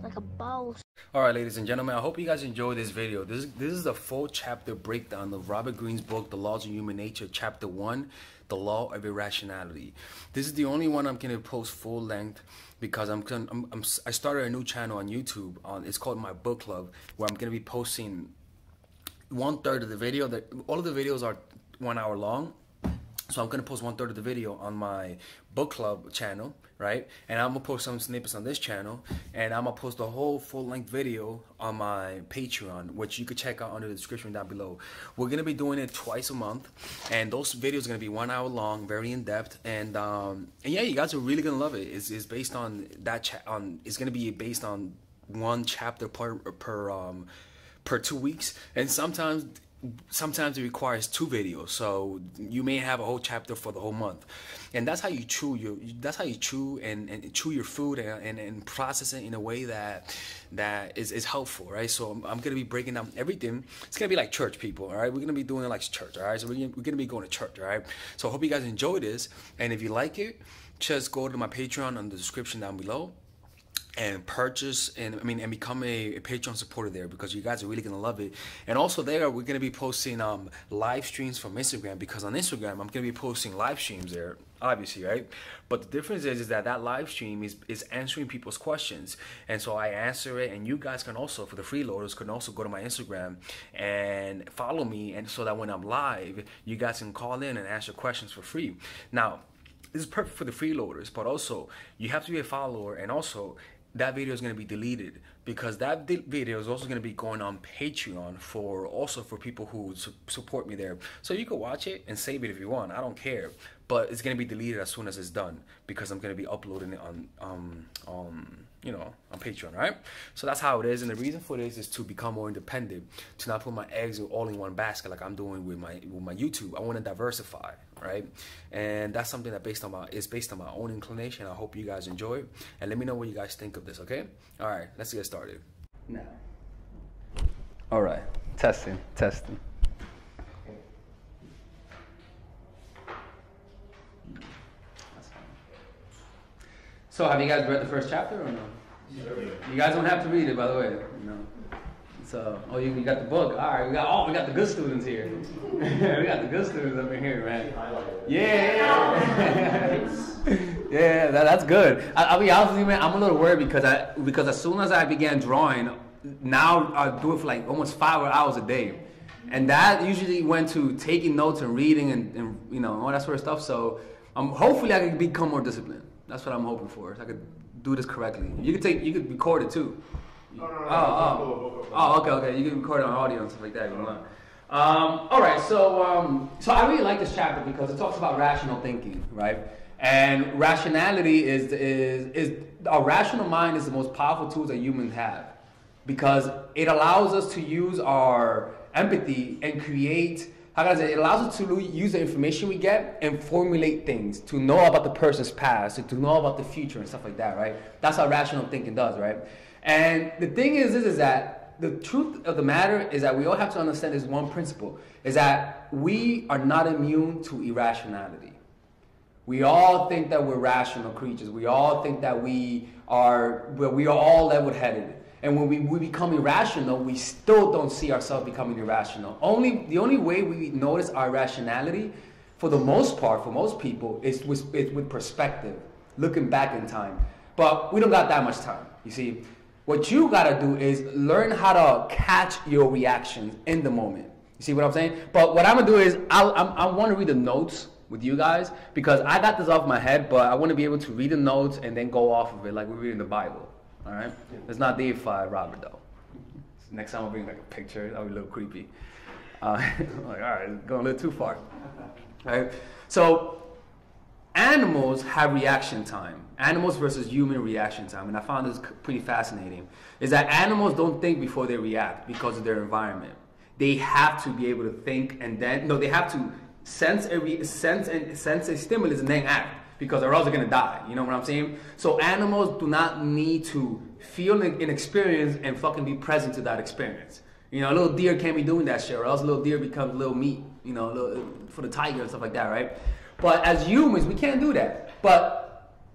like a boss. Alright, ladies and gentlemen, I hope you guys enjoyed this video. This is the full chapter breakdown of Robert Greene's book, The Laws of Human Nature, Chapter 1, The Law of Irrationality. This is the only one I'm going to post full length because I started a new channel on YouTube. It's called My Book Club, where I'm going to be posting 1/3 of the video. All of the videos are 1 hour long. So I'm going to post 1/3 of the video on my book club channel, right? And I'm going to post some snippets on this channel. And I'm going to post a whole full-length video on my Patreon, which you could check out under the description down below. We're going to be doing it twice a month. And those videos are going to be 1 hour long, very in-depth. And yeah, you guys are really going to love it. It's based on that, it's going to be based on one chapter per 2 weeks. And sometimes it requires 2 videos, so you may have a whole chapter for the whole month. And that's how you chew and chew your food and process it in a way that is helpful, right? So I'm gonna be breaking down everything. It's gonna be like church, people, all right? We're gonna be doing it like church, all right? So we're gonna be going to church, all right? So I hope you guys enjoy this, and if you like it, just go to my Patreon in the description down below and purchase and become a Patreon supporter there, because you guys are really gonna love it. And also there, we're gonna be posting live streams from Instagram, because on Instagram I'm gonna be posting live streams there, obviously, right? But the difference is that live stream is answering people's questions, and so I answer it, and you guys can also, for the freeloaders, can also go to my Instagram and follow me, and so that when I'm live, you guys can call in and answer questions for free. Now, this is perfect for the freeloaders, but also you have to be a follower, and also that video is going to be deleted, because that video is also going to be going on Patreon for people who support me there. So you can watch it and save it if you want. I don't care, but it's going to be deleted as soon as it's done, because I'm going to be uploading it on Patreon, right? So that's how it is. And the reason for this is to become more independent, to not put my eggs all in one basket like I'm doing with my YouTube. I want to diversify, right? And that's something that based on my own inclination. I hope you guys enjoy it, and let me know what you guys think of this, okay? All right, let's get started now. All right, testing. So have you guys read the first chapter or no? Sure. You guys don't have to read it, by the way. No. So, oh, you got the book. All right, we got the good students here. We got the good students up in here, man. Yeah. Yeah, that's good. I'll be honest with you, man. I'm a little worried because as soon as I began drawing, now I do it for like almost 5 hours a day, and that usually went to taking notes and reading and all that sort of stuff. So, hopefully I can become more disciplined. That's what I'm hoping for. So I could do this correctly. You could record it too. No. Okay. You can record it on audio and stuff like that if you want. All right. So I really like this chapter because it talks about rational thinking, right? And rationality is our rational mind is the most powerful tool that humans have, because it allows us to use our empathy and create. It allows us to use the information we get and formulate things, to know about the person's past, to know about the future and stuff like that, right? That's how rational thinking does, right? And the thing is that the truth of the matter is that we all have to understand this one principle, is that we are not immune to irrationality. We all think that we're rational creatures. We all think that we are all level-headed. And when we become irrational, we still don't see ourselves becoming irrational. The only way we notice our irrationality, for the most part, for most people, is with perspective, looking back in time. But we don't got that much time, you see. What you gotta do is learn how to catch your reactions in the moment. You see what I'm saying? But what I'm gonna do is I want to read the notes with you guys, because I got this off my head, but I want to be able to read the notes and then go off of it like we're reading the Bible. All right, let's not deify Robert though. Next time I'll bring like a picture. That'll be a little creepy. Like, all right, it's going a little too far. All right, so animals have reaction time. Animals versus human reaction time, and I found this pretty fascinating. Is that animals don't think before they react because of their environment. They have to be able to think, and then they have to sense a stimulus and then act, because or else they're gonna die. You know what I'm saying? So animals do not need to feel an experience and fucking be present to that experience. A little deer can't be doing that shit, or else a little deer becomes little meat, for the tiger and stuff like that, right? But as humans, we can't do that. But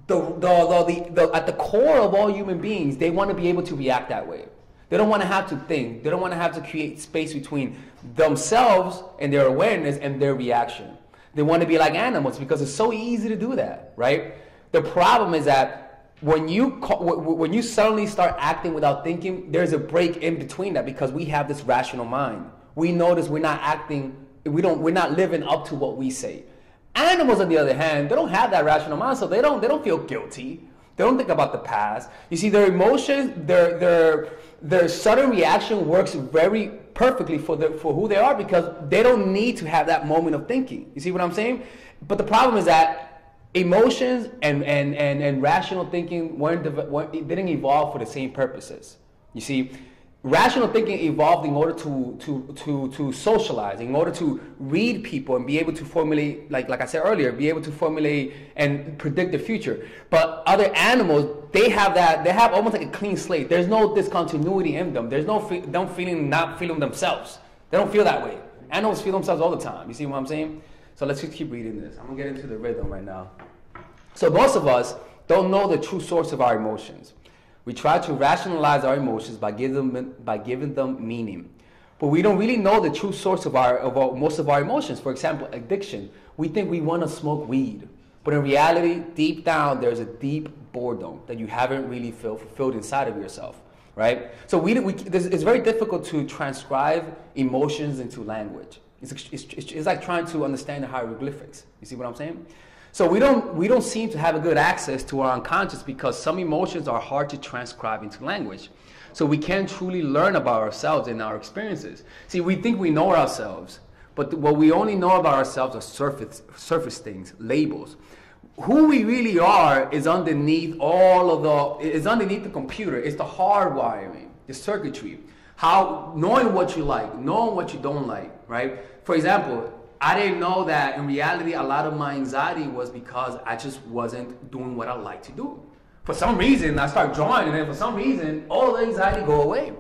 at the core of all human beings, they want to be able to react that way. They don't want to have to think. They don't want to have to create space between themselves and their awareness and their reaction. They want to be like animals because it's so easy to do that, right? The problem is that when you suddenly start acting without thinking, there's a break in between that because we have this rational mind. We notice we're not acting, we're not living up to what we say. Animals, on the other hand, they don't have that rational mind, so they don't feel guilty. They don't think about the past. You see, their emotions, their sudden reaction works very perfectly for who they are because they don't need to have that moment of thinking. You see what I'm saying? But the problem is that emotions and rational thinking didn't evolve for the same purposes. You see, rational thinking evolved in order to socialize, in order to read people and be able to formulate, like I said earlier, be able to formulate and predict the future. But other animals, they have almost like a clean slate. There's no discontinuity in them. There's not feeling themselves. They don't feel that way. Animals feel themselves all the time. You see what I'm saying? So let's just keep reading this. I'm gonna get into the rhythm right now. So most of us don't know the true source of our emotions. We try to rationalize our emotions by giving them meaning. But we don't really know the true source of most of our emotions. For example, addiction. We think we want to smoke weed. But in reality, deep down, there's a deep boredom that you haven't really fulfilled inside of yourself. Right? So it's very difficult to transcribe emotions into language. It's like trying to understand the hieroglyphics. You see what I'm saying? So we don't seem to have a good access to our unconscious because some emotions are hard to transcribe into language. So we can't truly learn about ourselves and our experiences. See, we think we know ourselves, but what we only know about ourselves are surface things, labels. Who we really are is underneath underneath the computer. It's the hardwiring, the circuitry. Knowing what you like, knowing what you don't like, right? For example, I didn't know that in reality a lot of my anxiety was because I just wasn't doing what I like to do. For some reason, I start drawing, and then for some reason, all the anxiety go away.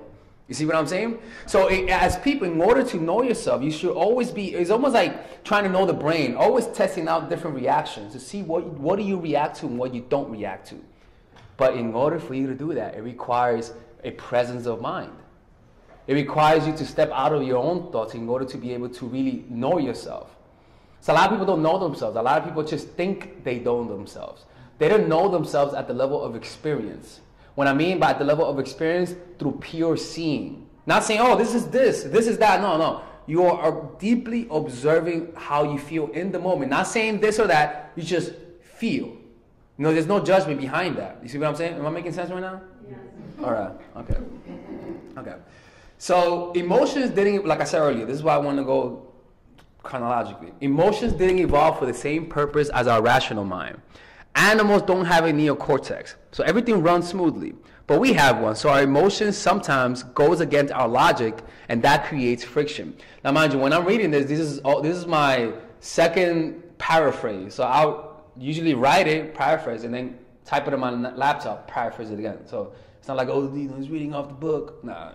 You see what I'm saying? So as people, in order to know yourself, you should always it's almost like trying to know the brain, always testing out different reactions to see what do you react to and what you don't react to. But in order for you to do that, it requires a presence of mind. It requires you to step out of your own thoughts in order to be able to really know yourself. So a lot of people don't know themselves. A lot of people just think they know themselves. They don't know themselves at the level of experience. What I mean by the level of experience, through pure seeing. Not saying, oh, this is that. No. You are deeply observing how you feel in the moment. Not saying this or that. You just feel. You know, there's no judgment behind that. You see what I'm saying? Am I making sense right now? Yes. All right. Okay. So emotions didn't, like I said earlier, this is why I want to go chronologically. Emotions didn't evolve for the same purpose as our rational mind. Animals don't have a neocortex, so everything runs smoothly. But we have one, so our emotions sometimes goes against our logic, and that creates friction. Now, mind you, when I'm reading this is my second paraphrase. So I'll usually write it, paraphrase, and then type it on my laptop, paraphrase it again. So it's not like, oh, he's reading off the book. Nah,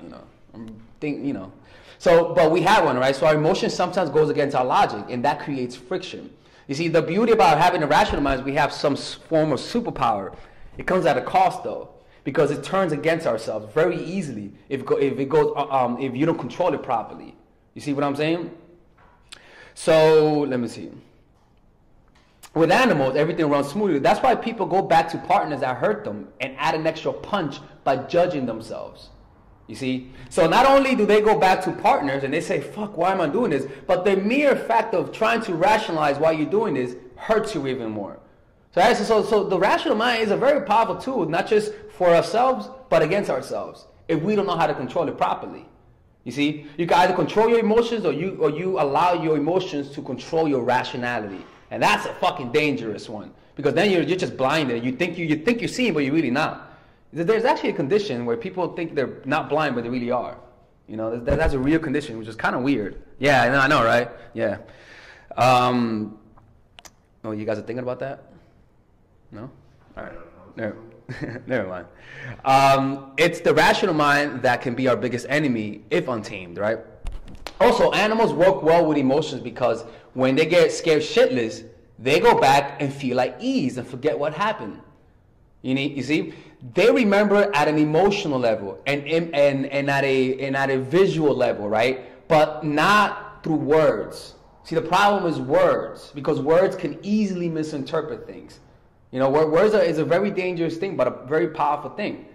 So, but we have one, right? So our emotion sometimes goes against our logic, and that creates friction. You see, the beauty about having a rational mind is we have some form of superpower. It comes at a cost, though, because it turns against ourselves very easily if you don't control it properly. You see what I'm saying? So let me see. With animals, everything runs smoothly. That's why people go back to partners that hurt them and add an extra punch by judging themselves. You see? So not only do they go back to partners and they say, fuck, why am I doing this? But the mere fact of trying to rationalize why you're doing this hurts you even more. So the rational mind is a very powerful tool, not just for ourselves, but against ourselves, if we don't know how to control it properly. You see? You can either control your emotions or you allow your emotions to control your rationality. And that's a fucking dangerous one. Because then you're just blinded. You think you're seeing, but you're really not. There's actually a condition where people think they're not blind, but they really are. You know, that's a real condition, which is kind of weird. Yeah, I know, right? Yeah. Oh, you guys are thinking about that? No? All right. Never mind. It's the rational mind that can be our biggest enemy if untamed, right? Also, animals work well with emotions because when they get scared shitless, they go back and feel like ease and forget what happened. You see, they remember at an emotional level and at a visual level, right? But not through words. See, the problem is words, because words can easily misinterpret things. You know, words is a very dangerous thing, but a very powerful thing.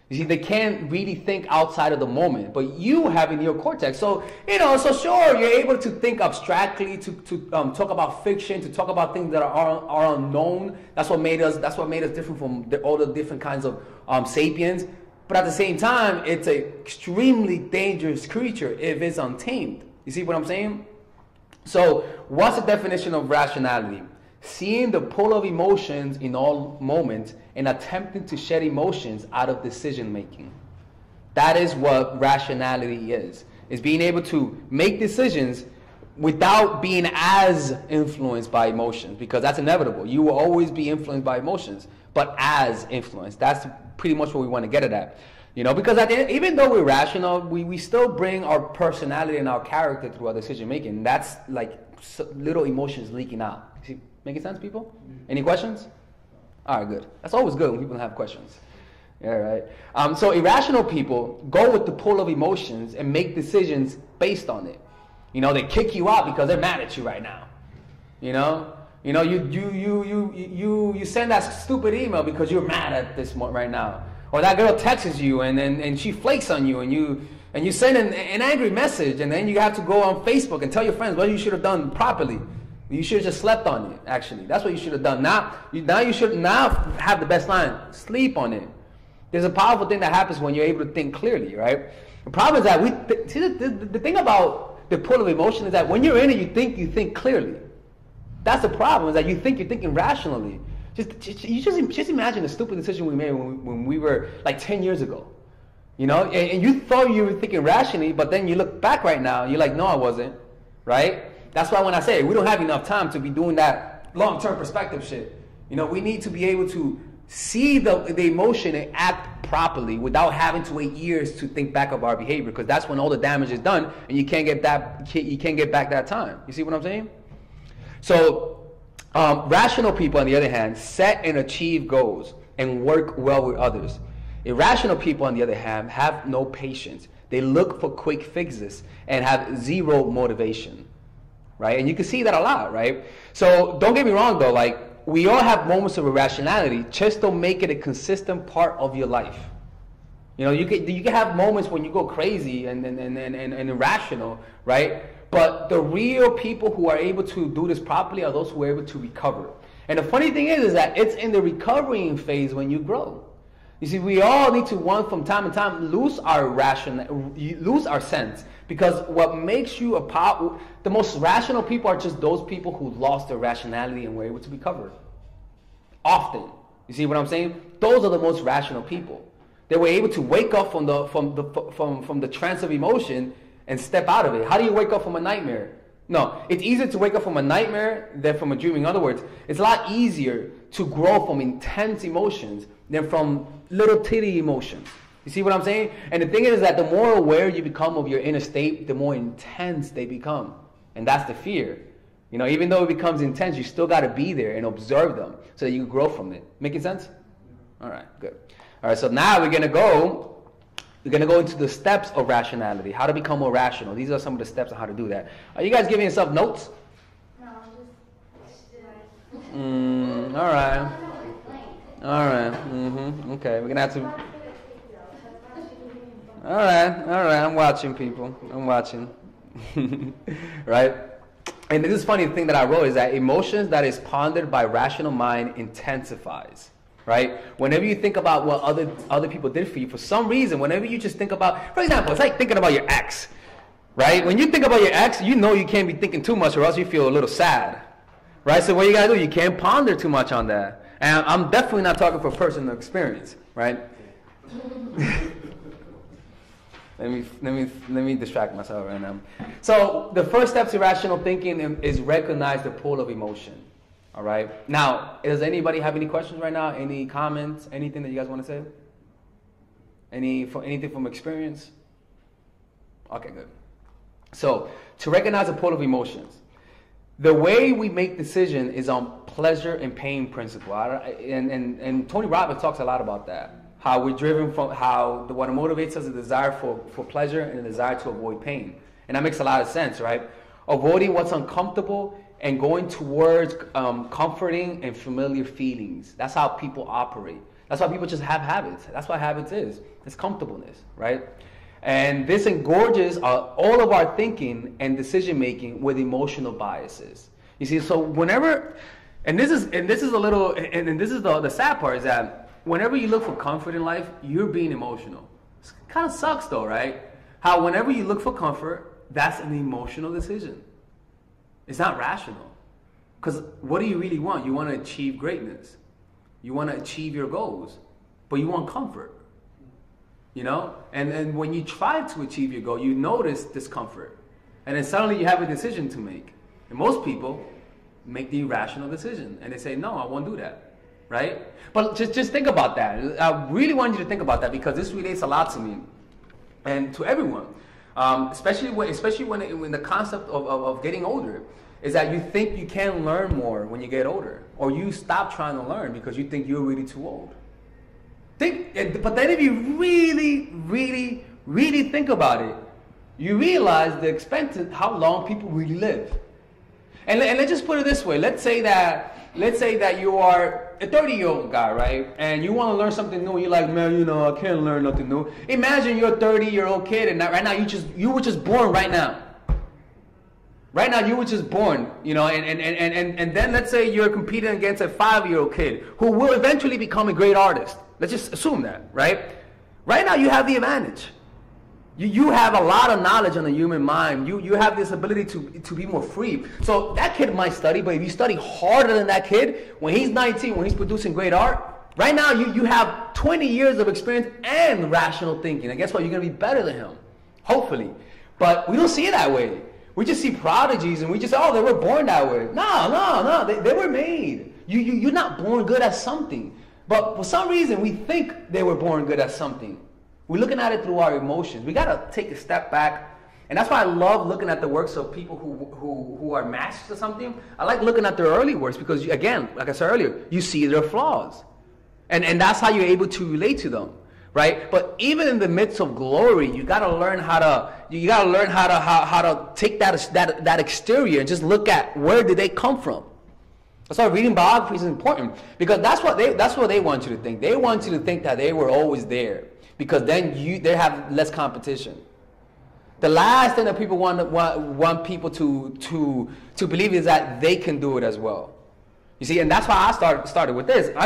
You see, they can't really think outside of the moment, but you have in your cortex. So, you know, so sure, you're able to think abstractly, to talk about fiction, to talk about things that are unknown. That's what made us different from all the different kinds of sapiens. But at the same time, it's an extremely dangerous creature if it's untamed. You see what I'm saying? So, what's the definition of rationality? Seeing the pull of emotions in all moments and attempting to shed emotions out of decision making. That is what rationality is. It's being able to make decisions without being as influenced by emotions, because that's inevitable. You will always be influenced by emotions, but as influenced. That's pretty much what we want to get at. You know, because even though we're rational, we still bring our personality and our character through our decision making. That's like little emotions leaking out. See, making sense, people? Any questions? All right, good. That's always good when people have questions. Yeah, right. So irrational people go with the pull of emotions and make decisions based on it. You know, they kick you out because they're mad at you right now. You send that stupid email because you're mad at this right now. Or that girl texts you and she flakes on you and you send an angry message, and then you have to go on Facebook and tell your friends what you should have done properly. You should have just slept on it, actually. That's what you should have done. Now you should have the best line. Sleep on it. There's a powerful thing that happens when you're able to think clearly, right? The problem is that the thing about the pull of emotion is that when you're in it, you think clearly. That's the problem, is that you're thinking rationally. Just imagine the stupid decision we made when we were like 10 years ago. You know, and you thought you were thinking rationally, but then you look back right now, you're like, no, I wasn't, right? That's why when I say we don't have enough time to be doing that long-term perspective shit. You know, we need to be able to see the emotion and act properly without having to wait years to think back of our behavior, because that's when all the damage is done and you can't get back that time. You see what I'm saying? So rational people, on the other hand, set and achieve goals and work well with others. Irrational people, on the other hand, have no patience. They look for quick fixes and have zero motivation. Right? And you can see that a lot, right? So don't get me wrong though, like we all have moments of irrationality, just don't make it a consistent part of your life. You know, you can have moments when you go crazy and irrational, right? But the real people who are able to do this properly are those who are able to recover. And the funny thing is that it's in the recovering phase when you grow. You see, we all need to, from time to time, lose our sense. Because what makes you the most rational people are just those people who lost their rationality and were able to recover. Often. You see what I'm saying? Those are the most rational people. They were able to wake up from the trance of emotion and step out of it. How do you wake up from a nightmare? No, it's easier to wake up from a nightmare than from a dream. In other words, it's a lot easier to grow from intense emotions than from little titty emotions. You see what I'm saying? And the thing is that the more aware you become of your inner state, the more intense they become. And that's the fear. You know, even though it becomes intense, you still got to be there and observe them so that you can grow from it. Making sense? All right, good. All right, so now we're going to go into the steps of rationality, how to become more rational. These are some of the steps on how to do that. Are you guys giving yourself notes? No, just all right. All right. Okay, we're going to have to... All right, I'm watching, people. I'm watching. Right? And this is funny thing that I wrote is that emotions that is pondered by rational mind intensifies. Right? Whenever you think about what other people did for you, for some reason, whenever you just think about, for example, it's like thinking about your ex. Right? When you think about your ex, you know you can't be thinking too much or else you feel a little sad. Right? So what you gotta do, you can't ponder too much on that. And I'm definitely not talking from personal experience. Right? Let me distract myself right now. So the first step to rational thinking is recognize the pull of emotion. All right. Now, does anybody have any questions right now? Any comments? Anything that you guys want to say? Anything from experience? Okay, good. So to recognize the pull of emotions, the way we make decision is on pleasure and pain principle. And Tony Robbins talks a lot about that. How we're driven from what motivates us is a desire for pleasure and a desire to avoid pain. And that makes a lot of sense, right? Avoiding what's uncomfortable and going towards comforting and familiar feelings. That's how people operate. That's why people just have habits. That's what habits is. It's comfortableness, right? And this engorges all of our thinking and decision making with emotional biases. You see, so whenever, and this is a little, and this is the sad part, is that whenever you look for comfort in life, you're being emotional. It kind of sucks though, right? How whenever you look for comfort, that's an emotional decision. It's not rational. Because what do you really want? You want to achieve greatness. You want to achieve your goals, but you want comfort. You know? And when you try to achieve your goal, you notice discomfort. And then suddenly you have a decision to make. And most people make the irrational decision. And they say, no, I won't do that. Right? But just think about that. I really want you to think about that because this relates a lot to me and to everyone. Especially when the concept of getting older is that you think you can learn more when you get older. Or you stop trying to learn because you think you're really too old. But then if you really think about it, you realize the extent of how long people really live. And let's just put it this way. Let's say that you are a 30-year-old guy, right? And you want to learn something new. And you're like, man, you know, I can't learn nothing new. Imagine you're a 30-year-old kid, and right now you were just born right now. Right now you were just born, you know, and then let's say you're competing against a 5-year-old kid who will eventually become a great artist. Let's just assume that, right? Right now you have the advantage. You have a lot of knowledge on the human mind. You have this ability to be more free. So that kid might study, but if you study harder than that kid, when he's 19, when he's producing great art, right now you have 20 years of experience and rational thinking. And guess what? You're going to be better than him, hopefully. But we don't see it that way. We just see prodigies and we just say, oh, they were born that way. No. They were made. You're not born good at something. But for some reason, we think they were born good at something. We're looking at it through our emotions. We got to take a step back. And that's why I love looking at the works of people who are masters of something. I like looking at their early works because, again, like I said earlier, you see their flaws. And that's how you're able to relate to them. Right? But even in the midst of glory, you gotta learn how to take that exterior and just look at where did they come from. That's why reading biographies is important because that's what they want you to think. They want you to think that they were always there because then they have less competition. The last thing that people want people to believe is that they can do it as well. You see, and that's why I started with this. I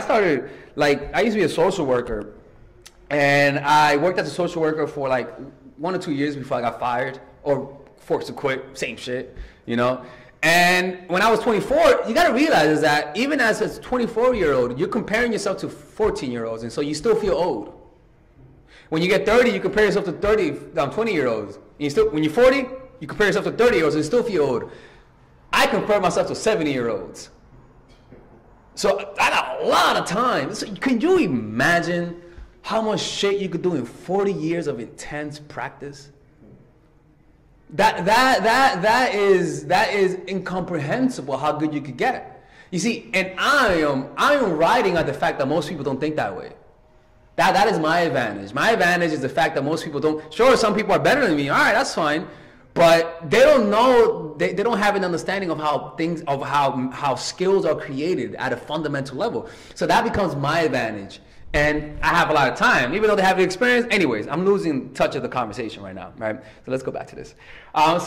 used to be a social worker. And I worked as a social worker for like 1 or 2 years before I got fired or forced to quit. Same shit, you know. And when I was 24, you got to realize is that even as a 24-year-old, you're comparing yourself to 14-year-olds, and so you still feel old. When you get 30, you compare yourself to 20-year-olds. When you're 40, you compare yourself to 30-year-olds and you still feel old. I compare myself to 70-year-olds. So I got a lot of time. So can you imagine how much shit you could do in 40 years of intense practice? That is incomprehensible how good you could get. You see, and I am riding on the fact that most people don't think that way. That is my advantage. My advantage is the fact that most people don't. Sure, some people are better than me. All right, that's fine. But they don't know. They don't have an understanding of how skills are created at a fundamental level. So that becomes my advantage. And I have a lot of time, even though they have the experience. Anyways, I'm losing touch of the conversation right now, right? So let's go back to this. All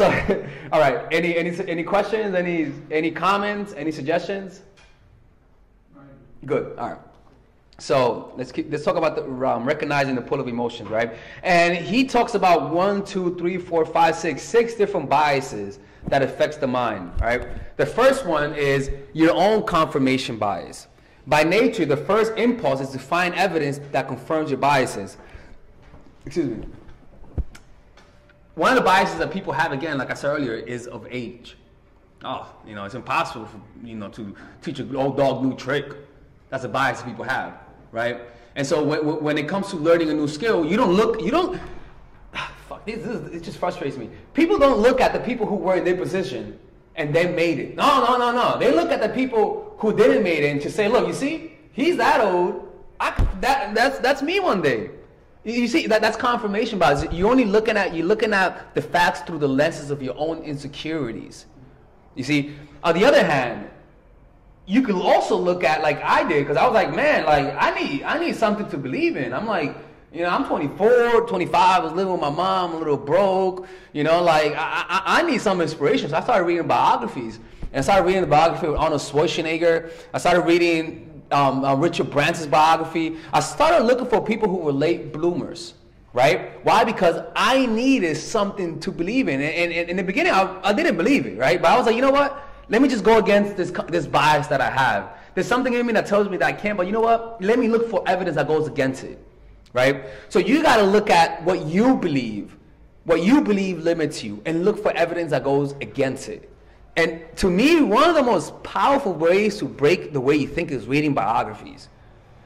right. Any questions? Any comments? Any suggestions? Good. All right. So let's talk about the recognizing the pull of emotions, right? And he talks about 1, 2, 3, 4, 5, 6 different biases that affects the mind, right? The first one is your own confirmation bias. By nature, the first impulse is to find evidence that confirms your biases. Excuse me. One of the biases that people have, again, like I said earlier, is of age. Oh, it's impossible for, to teach an old dog new trick. That's a bias people have, right? And so when it comes to learning a new skill, it just frustrates me. People don't look at the people who were in their position and then made it. No. They look at the people who didn't make it and just say, look, you see, he's that old. That's me one day. You see, that's confirmation bias. You're looking at the facts through the lenses of your own insecurities. You see, on the other hand, you could also look at, like I did, because I was like, man, like I need something to believe in. I'm like, you know, I'm 24, 25, I was living with my mom, a little broke, you know, like I need some inspiration. So I started reading biographies. And I started reading the biography of Arnold Schwarzenegger. I started reading Richard Branson's biography. I started looking for people who were late bloomers, right? Why? Because I needed something to believe in. And in the beginning, I didn't believe it, right? But I was like, you know what? Let me just go against this bias that I have. There's something in me that tells me that I can't, but you know what? Let me look for evidence that goes against it, right? So you got to look at what you believe limits you, and look for evidence that goes against it. And to me, one of the most powerful ways to break the way you think is reading biographies.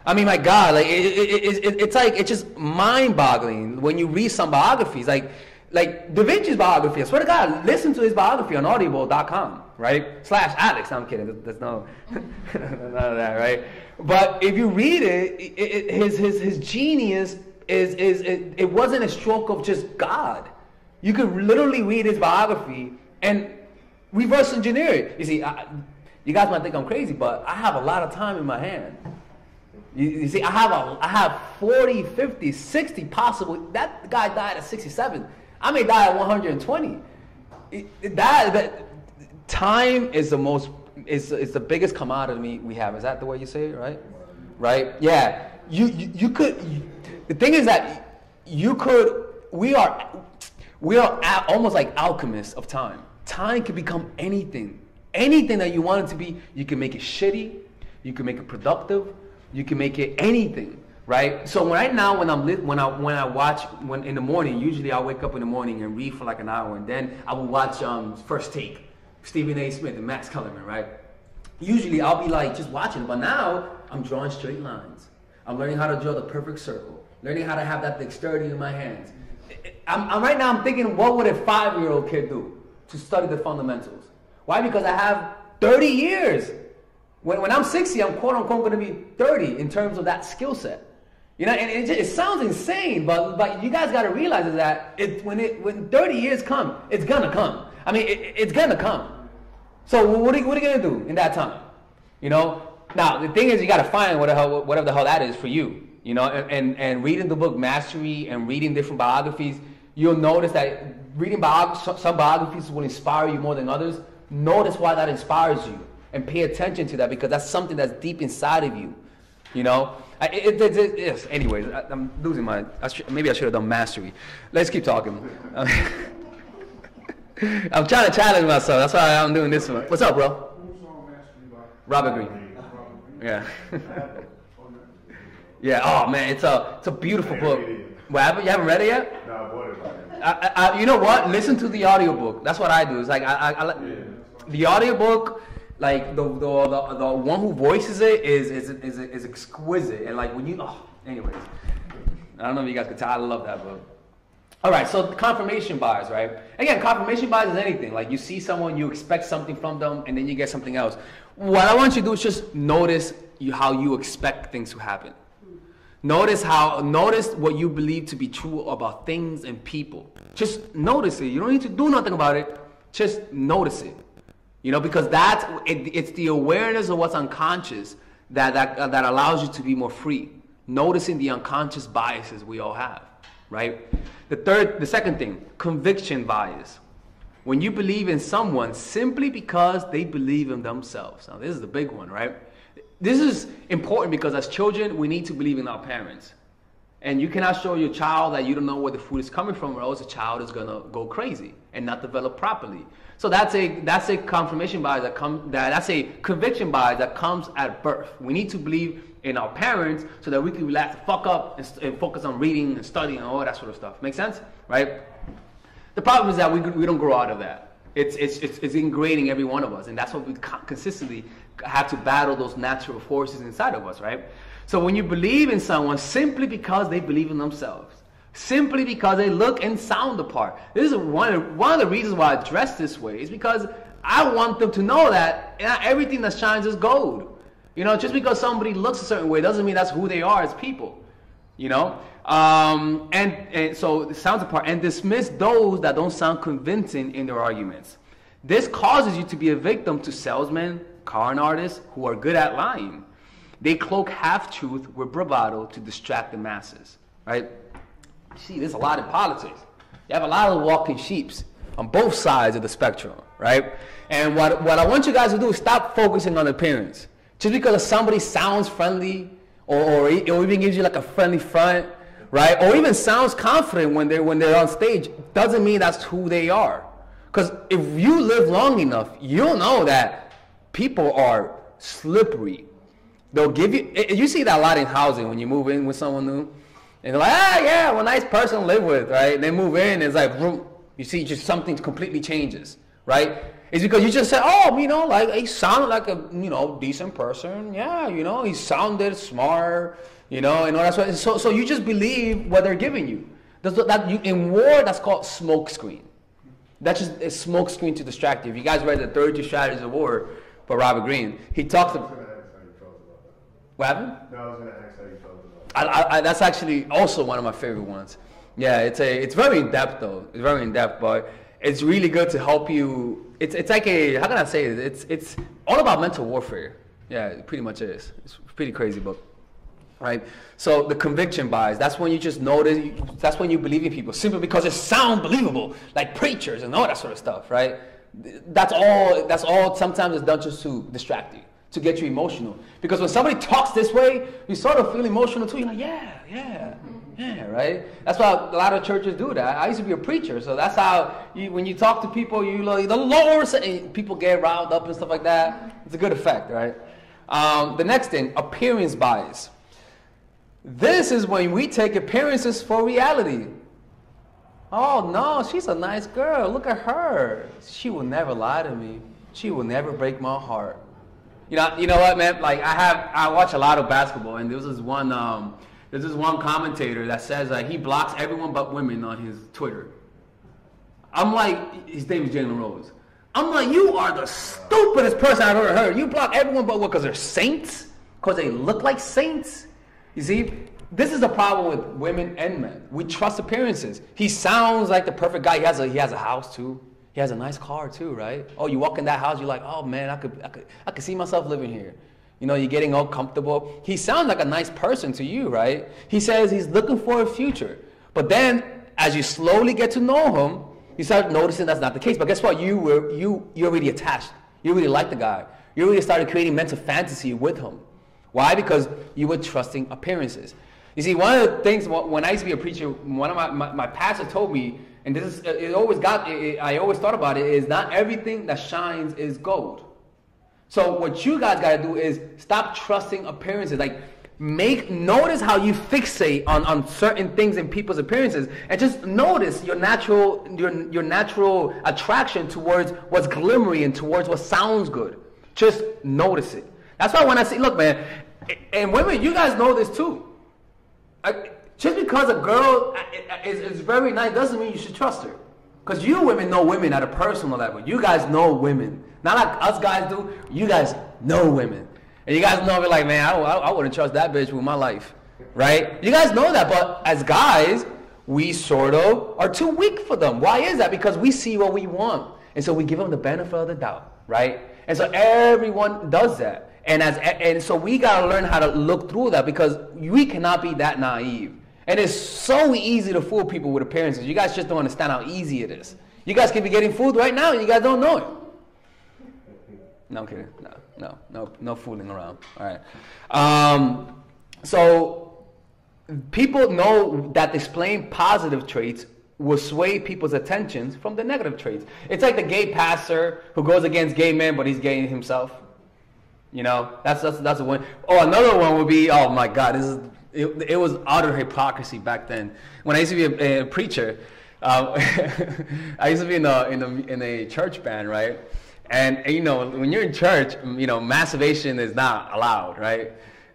I mean, my God, like it's just mind-boggling when you read some biographies. Like Da Vinci's biography, I swear to God, listen to his biography on audible.com, right? /Alex. No, I'm kidding. There's no none of that, right? But if you read it, his genius it wasn't a stroke of just God. You could literally read his biography and reverse engineer it. You see, you guys might think I'm crazy, but I have a lot of time in my hand. You see, I have 40, 50, 60 possible. That guy died at 67. I may die at 120. Time is the biggest commodity we have. Is that the way you say it, right? Right? Yeah. You could. The thing is that we are almost like alchemists of time. Time can become anything that you want it to be. You can make it shitty, you can make it productive, you can make it anything, right? So right now, when I watch in the morning, usually I wake up in the morning and read for like an hour, and then I will watch First Take, Stephen A. Smith and Max Kellerman, right? Usually I'll be like just watching, but now I'm drawing straight lines. I'm learning how to draw the perfect circle, learning how to have that dexterity in my hands. Right now I'm thinking, what would a 5-year-old kid do to study the fundamentals? Why? Because I have 30 years. When I'm 60, I'm quote unquote going to be 30 in terms of that skill set. You know, and it sounds insane, but you guys got to realize is that when 30 years come, it's gonna come. I mean, it's gonna come. So what are you gonna do in that time? You know. Now the thing is, you got to find whatever the hell that is for you. You know, and reading the book Mastery and reading different biographies, you'll notice that reading some biographies will inspire you more than others. Notice why that inspires you and pay attention to that, because that's something that's deep inside of you. You know? Yes. Anyways, I'm losing my... maybe I should have done Mastery. Let's keep talking. I'm trying to challenge myself. That's why I'm doing this one. What's up, bro? Robert Greene. Yeah. Yeah. Oh, man. It's a beautiful book. What happened? You haven't read it yet? No, I bought it. You know what? Listen to the audiobook. That's what I do. It's like the audiobook, like the one who voices it is exquisite. And like when you anyways, I don't know if you guys could tell. I love that book. All right, so confirmation bias, right? Again, confirmation bias is anything. Like you see someone, you expect something from them, and then you get something else. What I want you to do is just notice how you expect things to happen. Notice what you believe to be true about things and people. Just notice it. You don't need to do nothing about it. Just notice it. You know, because it's the awareness of what's unconscious that allows you to be more free. Noticing the unconscious biases we all have, right? The second thing, conviction bias. When you believe in someone simply because they believe in themselves. Now, this is the big one, right? This is important because as children, we need to believe in our parents. And you cannot show your child that you don't know where the food is coming from, or else the child is going to go crazy and not develop properly. So that's a confirmation bias that's a conviction bias that comes at birth. We need to believe in our parents so that we can relax the fuck up and focus on reading and studying and all that sort of stuff. Make sense? Right? The problem is that we don't grow out of that. It's ingrained in every one of us, and that's what we consistently have to battle, those natural forces inside of us, right? So when you believe in someone simply because they believe in themselves, simply because they look and sound the part. This is one of the reasons why I dress this way, is because I want them to know that not everything that shines is gold. You know, just because somebody looks a certain way doesn't mean that's who they are as people. You know, and so it sounds apart and dismiss those that don't sound convincing in their arguments. This causes you to be a victim to salesmen, con artists who are good at lying. They cloak half-truth with bravado to distract the masses, right? See, there's a lot in politics. You have a lot of walking sheeps on both sides of the spectrum, right? And what I want you guys to do is stop focusing on appearance. Just because somebody sounds friendly or even gives you like a friendly front, right? Or even sounds confident when they're on stage, doesn't mean that's who they are. Because if you live long enough, you'll know that people are slippery. They'll give you see that a lot in housing when you move in with someone new. And they're like, yeah, well, nice person to live with, right? They move in, it's like, you see just something completely changes, right? It's because you just said, oh, you know, like, he sounded like a, you know, decent person. Yeah, you know, he sounded smart, you know, and all that sort. So you just believe what they're giving you. In war, that's called smoke screen. That's just a smoke screen to distract you. If you guys read the 32 Strategies of War by Robert Greene, he talks about... What happened? No, I was going to ask how you felt about it. That's actually also one of my favorite ones. Yeah, it's very in depth though. It's very in depth, but it's really good to help you. It's like a, how can I say it? It's all about mental warfare. Yeah, it pretty much is. It's a pretty crazy book, right? So the conviction bias. That's when you just notice. That's when you believe in people simply because it sounds believable, like preachers and all that sort of stuff, right? That's all. That's all. Sometimes it's done just to distract you, to get you emotional. Because when somebody talks this way, you sort of feel emotional too. You're like, yeah, right? That's why a lot of churches do that. I used to be a preacher, so that's how when you talk to people, you like, the Lord, and people get riled up and stuff like that. It's a good effect, right? The next thing, appearance bias. This is when we take appearances for reality. Oh no, she's a nice girl. Look at her. She will never lie to me. She will never break my heart. You know what, man? Like I watch a lot of basketball, and there's this one commentator that says he blocks everyone but women on his Twitter. I'm like, his name is Jalen Rose. I'm like, you are the stupidest person I've ever heard. You block everyone but what? Because they're saints? Because they look like saints? You see, this is the problem with women and men. We trust appearances. He sounds like the perfect guy. He has a house too. He has a nice car too, right? Oh, you walk in that house, you're like, oh man, I could see myself living here. You know, you're getting all comfortable. He sounds like a nice person to you, right? He says he's looking for a future. But then, as you slowly get to know him, you start noticing that's not the case. But guess what? You're already attached. You really like the guy. You really started creating mental fantasy with him. Why? Because you were trusting appearances. You see, one of the things, when I used to be a preacher, one of my pastor told me, and this is, I always thought about it, is not everything that shines is gold. So what you guys got to do is stop trusting appearances. Like, notice how you fixate on certain things in people's appearances, and just notice your natural attraction towards what's glimmery and towards what sounds good. Just notice it. That's why when I say, look, man, and women, you guys know this too. Just because a girl is very nice doesn't mean you should trust her. Because you women know women at a personal level. You guys know women. Not like us guys do. You guys know women. And you guys know, like, man, I wouldn't trust that bitch with my life. Right? You guys know that. But as guys, we sort of are too weak for them. Why is that? Because we see what we want. And so we give them the benefit of the doubt. Right? And so everyone does that. And so we got to learn how to look through that, because we cannot be that naive. And it's so easy to fool people with appearances. You guys just don't understand how easy it is. You guys could be getting fooled right now and you guys don't know it. No, I'm kidding. No fooling around. All right. So people know that displaying positive traits will sway people's attentions from the negative traits. It's like the gay pastor who goes against gay men, but he's gay himself. You know, that's the one. Oh, another one would be, oh my God, it was utter hypocrisy back then. When I used to be a preacher, I used to be in a church band, right? And you know, when you're in church, you know, masturbation is not allowed, right?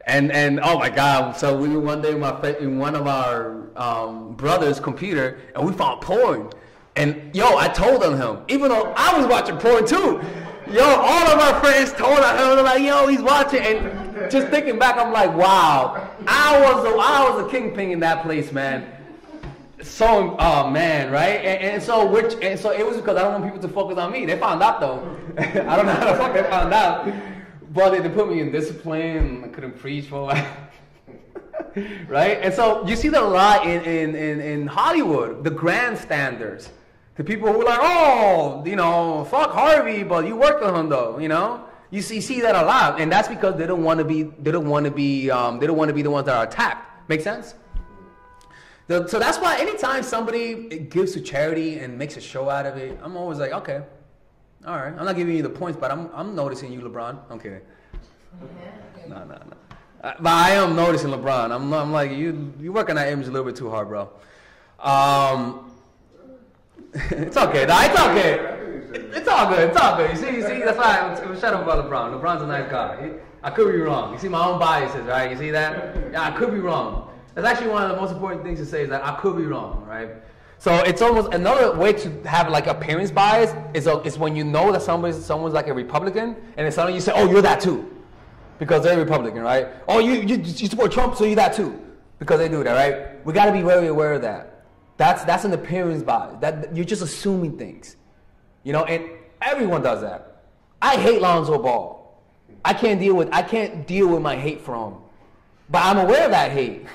And oh my God, so we were one day in one of our brothers' computer, and we found porn. And yo, I told on him, even though I was watching porn too. Yo, all of my friends told on him, they're like, yo, he's watching. And just thinking back, I'm like, wow, I was a kingpin in that place, man. So, oh man, right? And so it was because I don't want people to focus on me. They found out though. I don't know how the fuck they found out. But they put me in discipline. I couldn't preach for a while. Right? And so you see that a lot in Hollywood, the grandstanders. The people who are like, oh, you know, fuck Harvey, but you worked on him though, you know? You see that a lot, and that's because they don't want to be the ones that are attacked. Make sense? So that's why anytime somebody gives to charity and makes a show out of it, I'm always like, okay, all right. I'm not giving you the points, but I'm noticing you, LeBron. I'm kidding. No. But I am noticing LeBron. I'm like, you working that image a little bit too hard, bro. It's okay. No, it's okay. It's all good. It's all good. You see. That's why I'm shut up about LeBron. LeBron's a nice guy. I could be wrong. You see my own biases, right? You see that? Yeah, I could be wrong. That's actually one of the most important things to say is that I could be wrong, right? So it's almost another way to have like appearance bias is when you know that someone's like a Republican, and then suddenly you say, oh, you're that too, because they're Republican, right? Oh, you support Trump, so you're that too, because they do that, right? We got to be very aware of that. That's an appearance bias. That you're just assuming things, you know, and everyone does that. I hate Lonzo Ball. I can't deal with my hate for him, but I'm aware of that hate.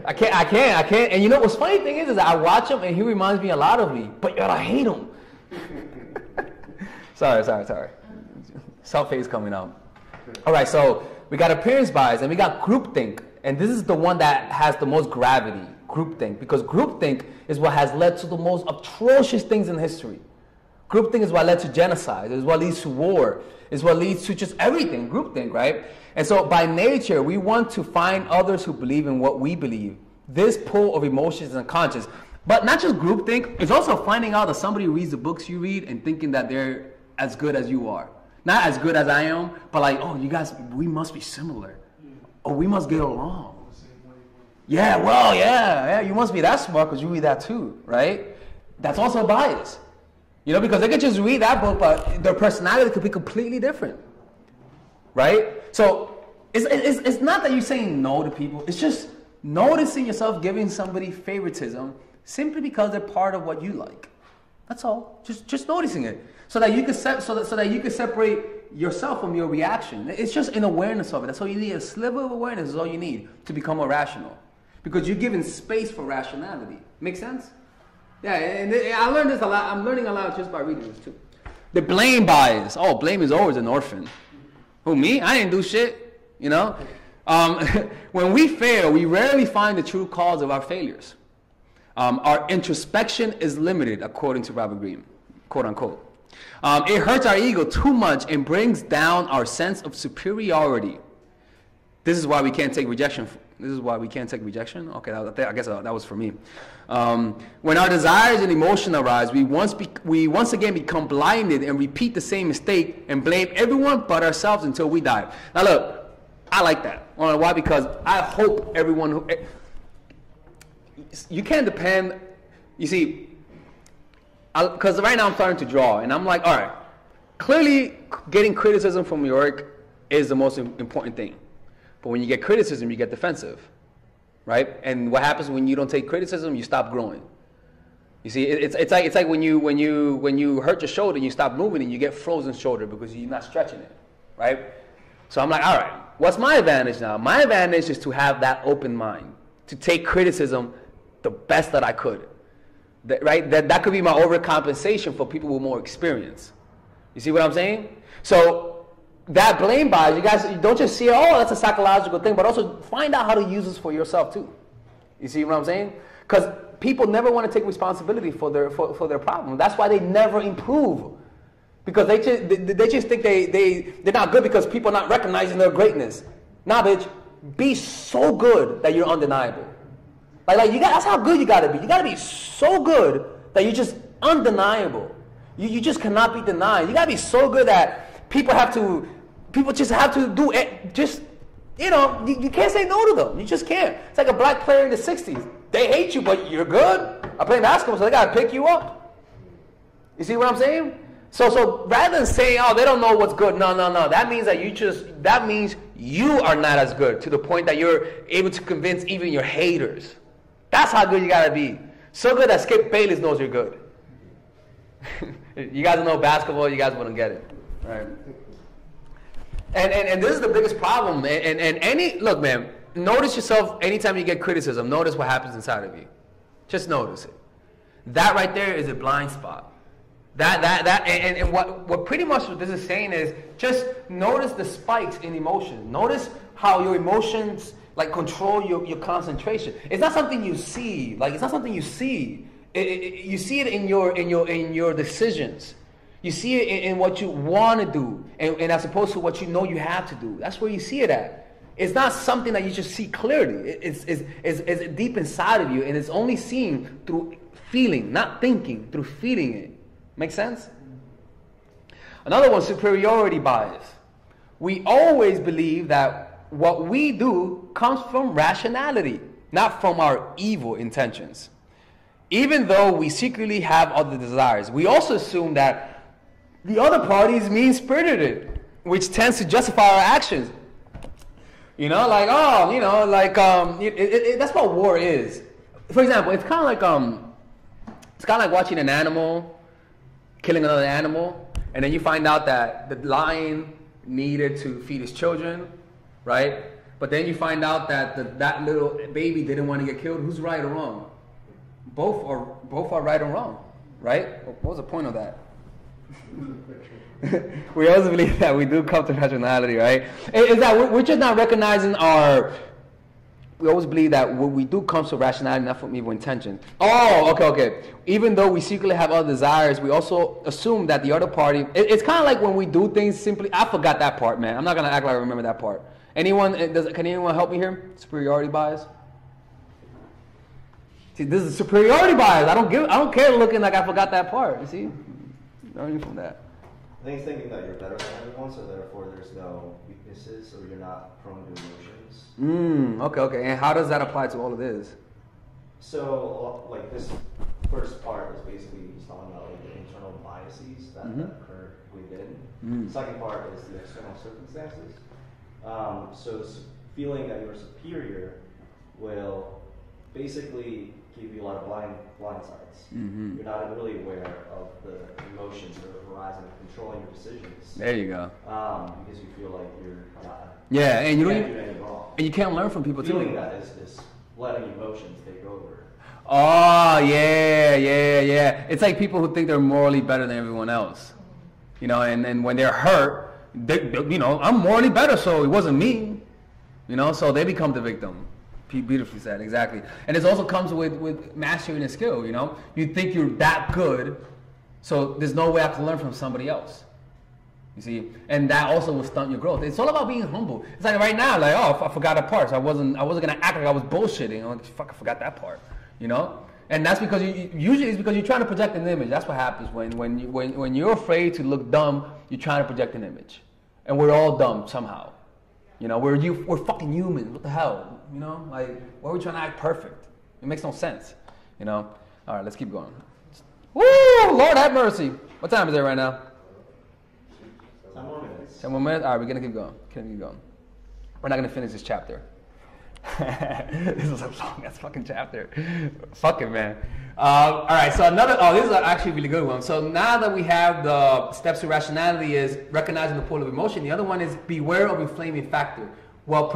I can't. And you know what's funny thing is I watch him and he reminds me a lot of me, but yet I hate him. Sorry. Self-hate is coming out. All right, so we got appearance bias and we got groupthink, and this is the one that has the most gravity. Groupthink, because groupthink is what has led to the most atrocious things in history. Groupthink is what led to genocide. It's what leads to war. It's what leads to just everything. Groupthink, right? And so by nature, we want to find others who believe in what we believe. This pull of emotions and conscience. But not just groupthink, it's also finding out that somebody reads the books you read and thinking that they're as good as you are. Not as good as I am, but like, oh, you guys, we must be similar. Oh, we must get along. Yeah, well, yeah, you must be that smart because you read that too, right? That's also a bias. You know, because they could just read that book, but their personality could be completely different, right? So it's not that you're saying no to people. It's just noticing yourself giving somebody favoritism simply because they're part of what you like. That's all. Just noticing it, so that you can separate yourself from your reaction. It's just an awareness of it. That's all you need. A sliver of awareness is all you need to become more rational, because you're given space for rationality. Make sense? Yeah, and I learned this a lot. I'm learning a lot just by reading this too. The blame bias. Oh, blame is always an orphan. Who, me? I didn't do shit. You know? When we fail, we rarely find the true cause of our failures. Our introspection is limited, according to Robert Greene, quote unquote. It hurts our ego too much and brings down our sense of superiority. This is why we can't take rejection. Okay, I guess that was for me. When our desires and emotion arise, we once again become blinded and repeat the same mistake and blame everyone but ourselves until we die. Now look, I like that. Why? Because I hope everyone you can't depend. You see, because right now I'm starting to draw, and I'm like, all right, clearly getting criticism from your work is the most important thing. But when you get criticism, you get defensive, right? And what happens when you don't take criticism? You stop growing. You see, it's like when you hurt your shoulder and you stop moving and you get frozen shoulder because you're not stretching it, right? So I'm like, all right, what's my advantage now? My advantage is to have that open mind, to take criticism the best that I could, right? That could be my overcompensation for people with more experience. You see what I'm saying? So that blame bias, you guys, you don't just see, oh, that's a psychological thing, but also find out how to use this for yourself too. You see what I'm saying? Because people never want to take responsibility for their problem. That's why they never improve, because they just think they're not good because people are not recognizing their greatness. Nah, bitch, be so good that you're undeniable. Like that's how good you gotta be. You gotta be so good that you're just undeniable. You just cannot be denied. You gotta be so good that people just have to do it. Just, you know, you can't say no to them. You just can't. It's like a black player in the 60s. They hate you, but you're good. I'm playing basketball, so they got to pick you up. You see what I'm saying? So rather than saying, oh, they don't know what's good, no. That means that you are not as good to the point that you're able to convince even your haters. That's how good you got to be. So good that Skip Bayless knows you're good. You guys know basketball, you guys wouldn't get it. Right? And this is the biggest problem. Look, man, notice yourself anytime you get criticism, notice what happens inside of you. Just notice it. That right there is a blind spot. And what pretty much what this is saying is just notice the spikes in emotion. Notice how your emotions like control your concentration. It's not something you see. Like it's not something you see. You see it in your decisions. You see it in what you want to do, and as opposed to what you know you have to do. That's where you see it at. It's not something that you just see clearly. It's deep inside of you, and it's only seen through feeling, not thinking, through feeling it. Make sense? Another one, superiority bias. We always believe that what we do comes from rationality, not from our evil intentions. Even though we secretly have other desires, we also assume that the other party is mean-spirited, which tends to justify our actions. That's what war is. For example, it's kind of like watching an animal killing another animal, and then you find out that the lion needed to feed his children, right? But then you find out that that little baby didn't want to get killed. Who's right or wrong? Both are right or wrong, right? What was the point of that? We always believe that we do come to rationality, right? Is that we're just not recognizing we always believe that what we do comes to rationality, not from evil intention. Oh, okay. Even though we secretly have other desires, we also assume that the other party... It's kind of like when we do things simply... I forgot that part, man. I'm not going to act like I remember that part. Can anyone help me here? Superiority bias? See, this is superiority bias. I don't care looking like I forgot that part. You see? Learning from that. I think it's thinking that you're better than everyone, so therefore there's no weaknesses, or you're not prone to emotions. Okay. And how does that apply to all of this? So, like this first part is basically he's talking about like the internal biases that occur within. The second part is the external circumstances. So feeling that you're superior will basically give you a lot of blind sides. You're not really aware of the emotions that are arising and controlling your decisions. There you go. Because you feel like you're not. Yeah, and you can't do anything wrong. And you can't learn from people feeling too. That is letting emotions take over. Oh yeah. It's like people who think they're morally better than everyone else. And when they're hurt, I'm morally better, so it wasn't me. So they become the victim. Beautifully said, exactly. And it also comes with mastering a skill, You think you're that good, so there's no way I can learn from somebody else. You see? And that also will stunt your growth. It's all about being humble. It's like right now, like, I forgot a part, so I wasn't gonna act like I was bullshitting. I'm like, fuck, I forgot that part. And that's because usually it's because you're trying to project an image. That's what happens when you're afraid to look dumb, you're trying to project an image. And we're all dumb somehow. We're fucking humans. What the hell? Like, why are we trying to act perfect? It makes no sense. All right, let's keep going. Woo! Lord have mercy. What time is it right now? 10 more minutes. 10 more minutes? All right, we're going to keep going. We're not going to finish this chapter. This is a long-ass fucking chapter. Fuck it, man. All right, so this is actually a really good one. So now that we have the steps to rationality is recognizing the pull of emotion, the other one is beware of inflaming factor. Well,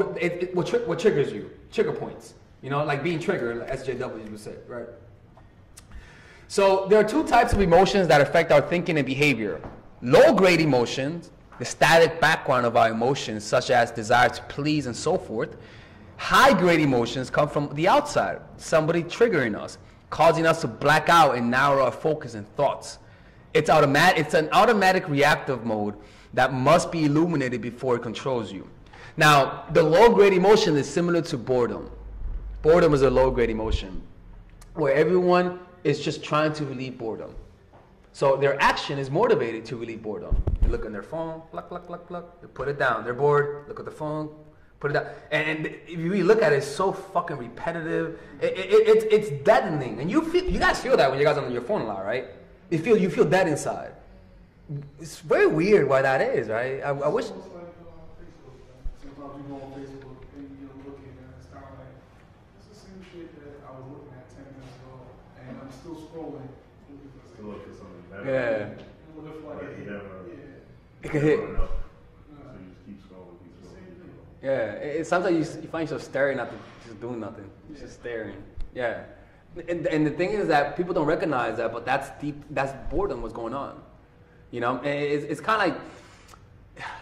what triggers you? Trigger points. Like being triggered, like SJW would say, right? So there are two types of emotions that affect our thinking and behavior. Low-grade emotions, the static background of our emotions, such as desire to please and so forth. High-grade emotions come from the outside, somebody triggering us, causing us to black out and narrow our focus and thoughts. It's an automatic reactive mode that must be illuminated before it controls you. Now, the low-grade emotion is similar to boredom. Boredom is a low-grade emotion where everyone is just trying to relieve boredom. So their action is motivated to relieve boredom. They look on their phone, pluck. They put it down. They're bored, look at the phone, Put it down. And if you really look at it, it's so fucking repetitive. It's deadening. And you guys feel that when you guys are on your phone a lot, right? You feel dead inside. It's very weird why that is, right? I wish. It's almost like Facebook. Sometimes you go on Facebook and you're looking and it's kind of like, it's the same shit that I was looking at 10 minutes ago, and I'm still scrolling. To look for something better. Yeah. It can hit. So you just keep scrolling, Yeah. Sometimes you find yourself staring at just doing nothing. Just staring. Yeah. And the thing is that people don't recognize that, but that's boredom. What's going on? You know, and it's kind of like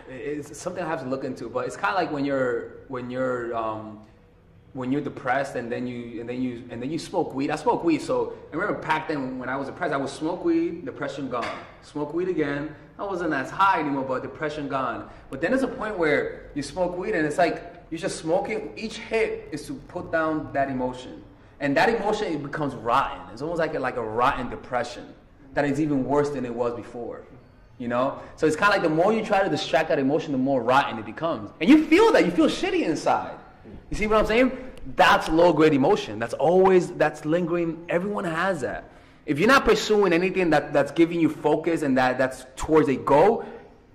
it's something I have to look into. But it's kind of like when you're depressed and then you smoke weed. I smoke weed, so I remember back then when I was depressed, I would smoke weed, depression gone. Smoke weed again. I wasn't as high anymore, but depression gone. But then there's a point where you smoke weed and it's like you're just smoking. Each hit is to put down that emotion, and that emotion it becomes rotten. It's almost like a rotten depression that is even worse than it was before. You know, so it's kind of like the more you try to distract that emotion, the more rotten it becomes, and you feel that you feel shitty inside. You see what I'm saying? That's low-grade emotion. That's lingering. Everyone has that. If you're not pursuing anything that's giving you focus and that's towards a goal,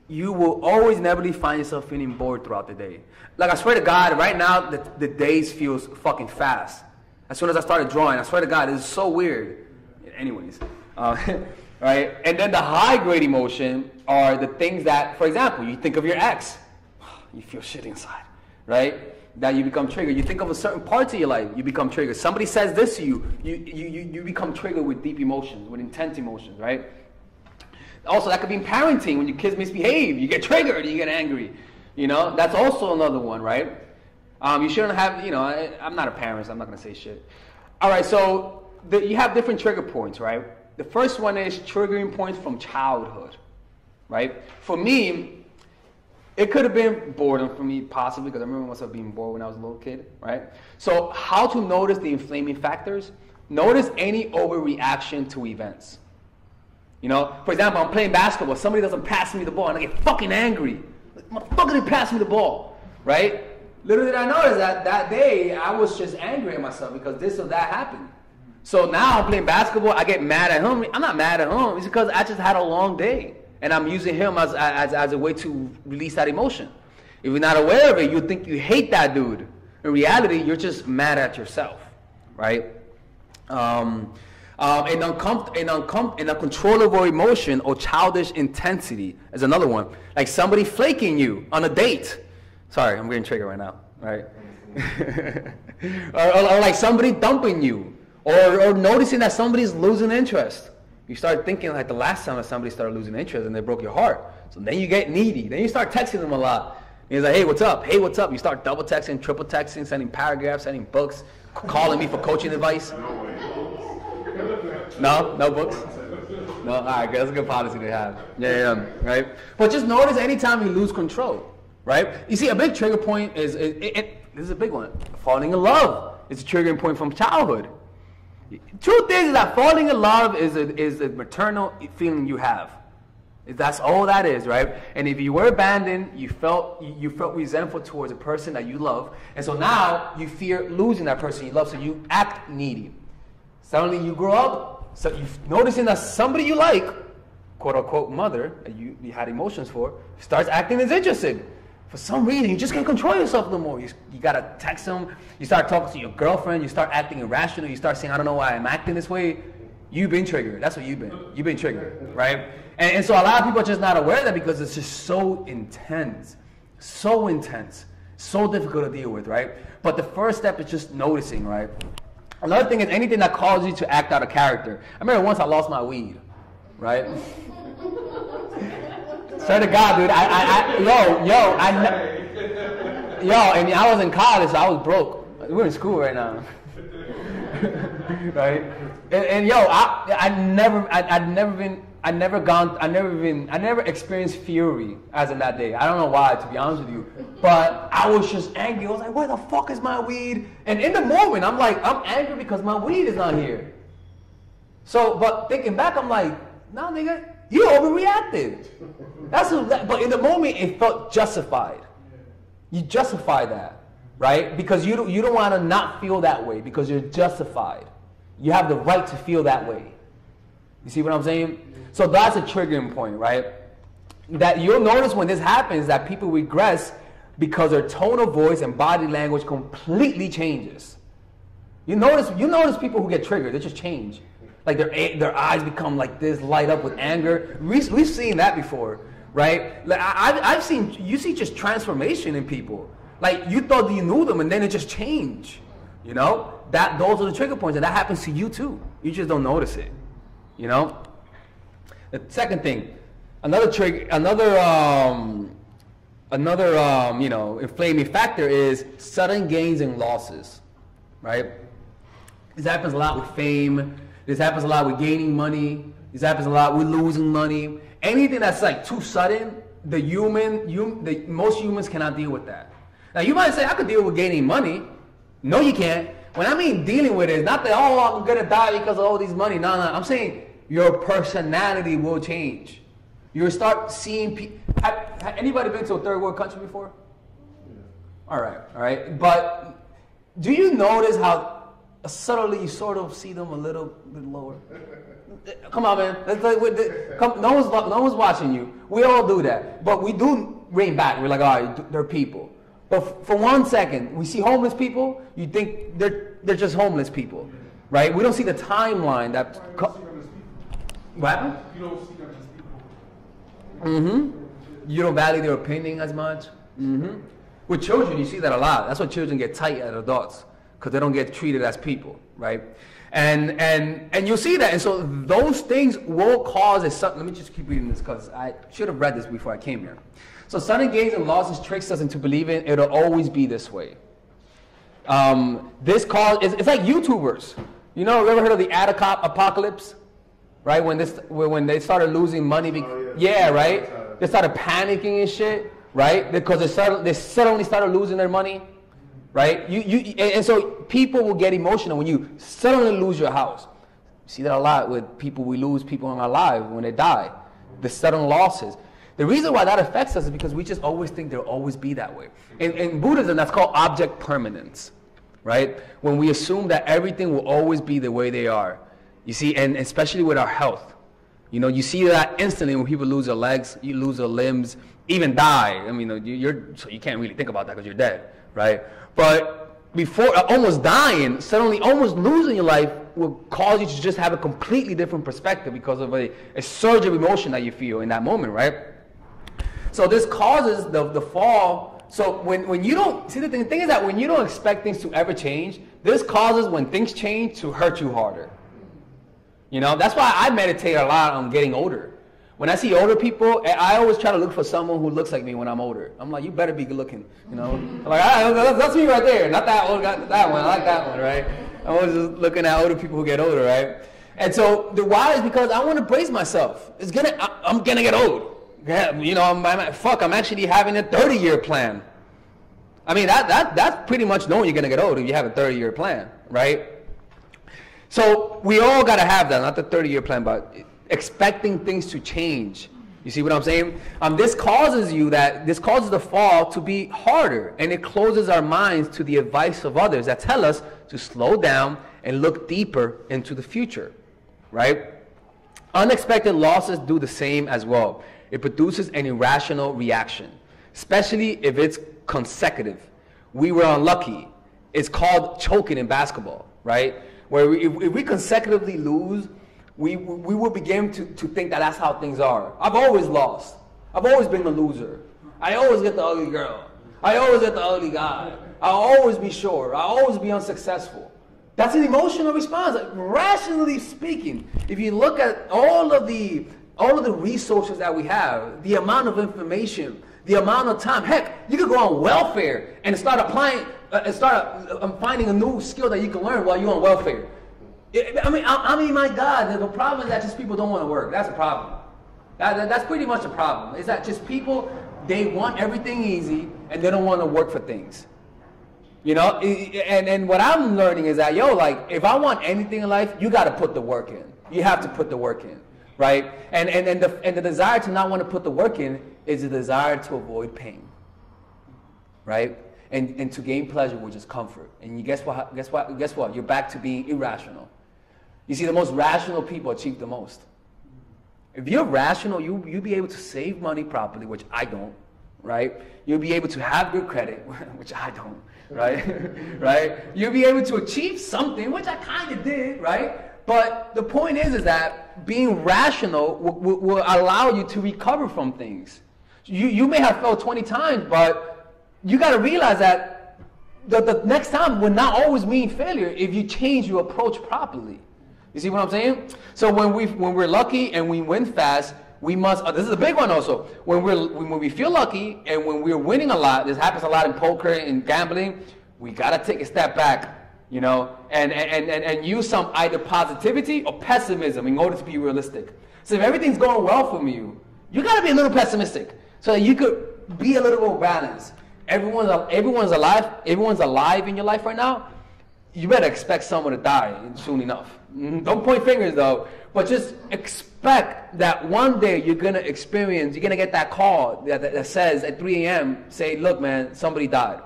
you will always inevitably find yourself feeling bored throughout the day. Like I swear to God, right now the days feels fucking fast. As soon as I started drawing, I swear to God, it's so weird. Anyways, right? And then the high-grade emotion are the things that, for example, you think of your ex, you feel shit inside, right? That you become triggered. You think of a certain parts of your life, you become triggered. Somebody says this to you, you become triggered with deep emotions, with intense emotions, right? Also, that could be in parenting. When your kids misbehave, you get triggered, you get angry. You know, that's also another one, right? You shouldn't have, you know, I'm not a parent, so I'm not going to say shit. All right, so you have different trigger points, right? The first one is triggering points from childhood, right? For me, it could have been boredom for me, possibly, because I remember myself being bored when I was a little kid, right? So how to notice the inflaming factors? Notice any overreaction to events. You know, for example, I'm playing basketball. Somebody doesn't pass me the ball, and I get fucking angry. Like, motherfucker didn't pass me the ball, right? Little did I notice that day, I was just angry at myself because this or that happened. So now I'm playing basketball, I get mad at him. I'm not mad at him. It's because I just had a long day. And I'm using him as a way to release that emotion. If you're not aware of it, you think you hate that dude. In reality, you're just mad at yourself, right? An uncontrollable emotion or childish intensity is another one. Like somebody flaking you on a date. Sorry, I'm getting triggered right now, right? or like somebody dumping you. Or noticing that somebody's losing interest. You start thinking like the last time that somebody started losing interest and they broke your heart. So then you get needy. Then you start texting them a lot. And he's like, hey, what's up? Hey, what's up? You start double texting, triple texting, sending paragraphs, sending books, calling me for coaching advice. No books? No? All right, good. That's a good policy to have. Yeah, right? But just notice anytime you lose control, right? You see, a big trigger point is, this is a big one. Falling in love is a triggering point from childhood. Truth is that falling in love is a maternal feeling you have. That's all that is, right? And if you were abandoned, you felt resentful towards a person that you love, and so now you fear losing that person you love, so you act needy. Suddenly you grow up, so you're noticing that somebody you like, quote unquote mother, that you had emotions for, starts acting as interested. For some reason, you just can't control yourself no more. You gotta text them. You start talking to your girlfriend. You start acting irrational. You start saying, I don't know why I'm acting this way. You've been triggered. That's what you've been. You've been triggered, right? And so a lot of people are just not aware of that because it's just so intense, so difficult to deal with, right? But the first step is just noticing, right? Another thing is anything that causes you to act out of character. I remember once I lost my weed, right? Swear to God, dude, and I was in college, so I was broke. We're in school right now, right? And I never experienced fury as in that day. I don't know why, to be honest with you, but I was just angry. I was like, where the fuck is my weed? And in the moment, I'm like, I'm angry because my weed is not here. So, but thinking back, I'm like, nah, nigga. You overreacted. But in the moment, it felt justified. You justified that. right? Because you don't want to not feel that way because you're justified. You have the right to feel that way. You see what I'm saying? So that's a triggering point, right? That you'll notice when this happens that people regress because their tone of voice and body language completely changes. You notice people who get triggered, they just change. Like their eyes become like this, light up with anger. We've seen that before, right? Like I've seen, you see just transformation in people. Like you thought you knew them and then it just changed. You know? Those are the trigger points, and that happens to you too. You just don't notice it. You know? The second thing, another inflaming factor is sudden gains and losses, right? This happens a lot with fame. This happens a lot with gaining money. This happens a lot with losing money. Anything that's like too sudden, most humans cannot deal with that. Now you might say, I could deal with gaining money. No, you can't. When I mean dealing with it, it's not that, oh, I'm going to die because of all this money. No. I'm saying your personality will change. You'll start seeing people. Have anybody been to a third world country before? Yeah. All right. But do you notice how subtly you sort of see them a little bit lower? Come on, man. No one's watching you. We all do that. But we do rein back. We're like, all right, they're people. But for 1 second, we see homeless people, you think they're just homeless people, right? We don't see the timeline that... What happened? You don't see them as people. You don't value their opinion as much. With children, you see that a lot. That's why children get tight at adults, because they don't get treated as people, right? And you'll see that. And so those things will cause let me just keep reading this, because I should have read this before I came here. So sudden gains and losses tricks us into believing it'll always be this way. It's like YouTubers. You ever heard of the ad apocalypse? Right? When they started losing money. Right? They started panicking and shit, right? Because they suddenly started losing their money, right? And so people will get emotional when you suddenly lose your house. You see that a lot with people. We lose people in our lives when they die. The sudden losses. The reason why that affects us is because we just always think there'll always be that way. In Buddhism, that's called object permanence, right? When we assume that everything will always be the way they are. You see, and especially with our health. You see that instantly when people lose their legs, you lose their limbs, even die. I mean, so you can't really think about that because you're dead, right? But before almost dying, suddenly almost losing your life will cause you to just have a completely different perspective because of a surge of emotion that you feel in that moment, right? So this causes the fall. So when you don't, see the thing is that when you don't expect things to ever change, this causes when things change to hurt you harder. That's why I meditate a lot on getting older. When I see older people, I always try to look for someone who looks like me when I'm older. I'm like, you better be good looking, I'm like, that's me right there. Not that old guy, that one. I like that one, right? I'm always just looking at older people who get older, right? And so the why is because I want to brace myself. I'm gonna get old. Yeah, I'm actually having a 30-year plan. I mean, that's pretty much knowing you're going to get old if you have a 30-year plan, right? So we all got to have that, not the 30-year plan, but expecting things to change. You see what I'm saying? This causes the fall to be harder, and it closes our minds to the advice of others that tell us to slow down and look deeper into the future, right? Unexpected losses do the same as well. It produces an irrational reaction, especially if it's consecutive. We were unlucky. It's called choking in basketball, right? Where if we consecutively lose, we will begin to think that that's how things are. I've always lost. I've always been the loser. I always get the ugly girl. I always get the ugly guy. I'll always be short. I'll always be unsuccessful. That's an emotional response. Like, rationally speaking, if you look at all of the resources that we have, the amount of information, the amount of time, heck, you could go on welfare and start applying, finding a new skill that you can learn while you're on welfare. I mean, my God, the problem is that just people don't want to work. That's a problem. That's pretty much a problem. Is that just people, they want everything easy and they don't want to work for things. And what I'm learning is that, if I want anything in life, you got to put the work in. You have to put the work in. Right? And the desire to not want to put the work in is a desire to avoid pain. Right? and to gain pleasure, which is comfort. And you guess what? You're back to being irrational. You see, the most rational people achieve the most. If you're rational, you'll be able to save money properly, which I don't, right? You'll be able to have good credit, which I don't, right? Right? You'll be able to achieve something, which I kind of did, right? But the point is that being rational will allow you to recover from things. You may have failed 20 times, but you got to realize that the next time will not always mean failure if you change your approach properly. You see what I'm saying? So when we're lucky and we win fast, we must. This is a big one also. When we feel lucky and when we're winning a lot, this happens a lot in poker and gambling. We gotta take a step back, you know, and use some either positivity or pessimism in order to be realistic. So if everything's going well for you, you gotta be a little pessimistic so that you could be a little more balanced. Everyone's alive. Everyone's alive in your life right now. You better expect someone to die soon enough. Don't point fingers though, but just expect that one day you're gonna get that call that says at 3 a.m. say, look man, somebody died.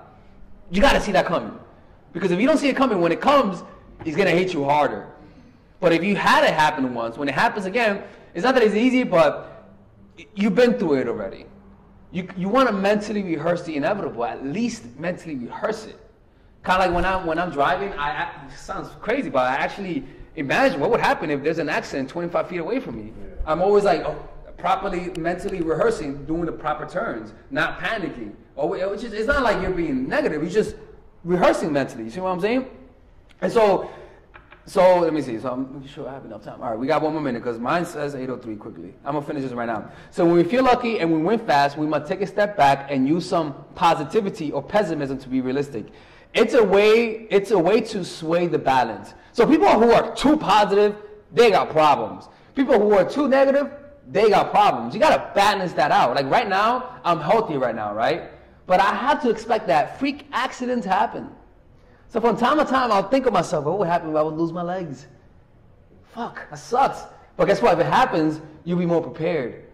You gotta see that coming. Because if you don't see it coming, when it comes, it's gonna hit you harder. But if you had it happen once, when it happens again, it's not that it's easy, but you've been through it already. You wanna mentally rehearse the inevitable, at least mentally rehearse it. Kind of like when I'm driving, it sounds crazy, but I actually imagine what would happen if there's an accident 25 feet away from me. Yeah. I'm always like properly mentally rehearsing, doing the proper turns, not panicking. It's not like you're being negative. You're just rehearsing mentally. You see what I'm saying? And so let me see. So I'm sure I have enough time. All right, we got one more minute because mine says 8:03 quickly. I'm gonna finish this right now. So when we feel lucky and we win fast, we must take a step back and use some positivity or pessimism to be realistic. It's a way to sway the balance. So people who are too positive, they got problems. People who are too negative, they got problems. You gotta balance that out. Like right now, I'm healthy right now, right? But I have to expect that freak accidents happen. So from time to time, I'll think of myself, what would happen if I would lose my legs? Fuck, that sucks. But guess what? If it happens, you'll be more prepared.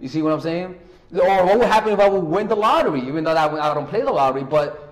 You see what I'm saying? Or what would happen if I would win the lottery? Even though I don't play the lottery, but